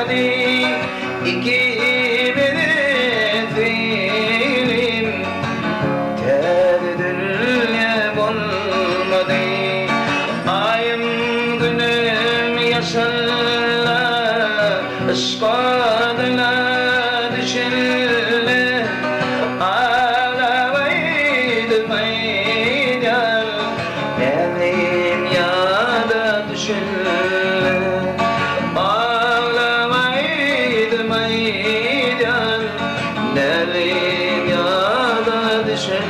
olmadı, ikimiz film terdilim olmadı. Ayım günüm yaşarla, aşk adına düşerle. Ağlamaydı meydan, elim yada düşerle. Ağlamaydı meydan, elim yada düşerle.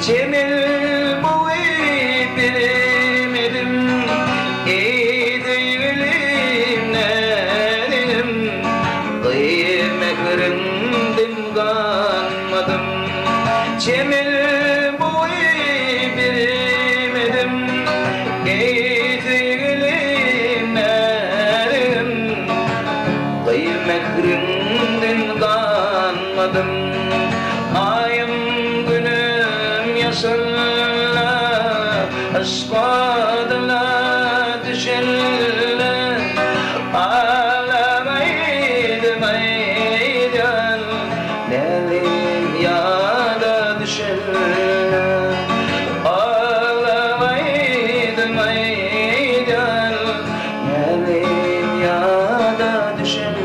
Cemil boyu bilemedim, eğdilim nedim, kıyme kırındım kanmadım. Cemil boyu bilemedim, eğdilim nedim, kıyme kırındım kanmadım. Ayım yaşarla, aşk adına düşerle. Ağlamaydı meydan, elim yada düşerle. Ağlamaydı meydan, elim yada düşerle.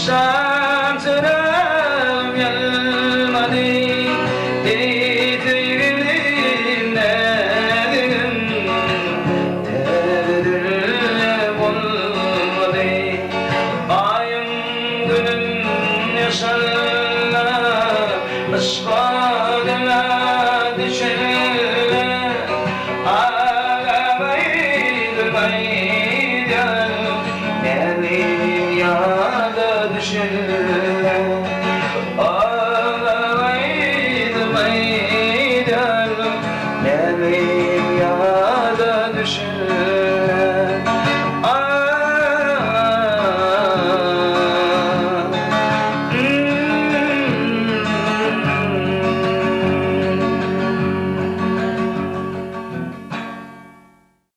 Şam çıragym yanmadı, eğdilim nedim, terdilim olmadı. Ayım günüm yaşarla, aşk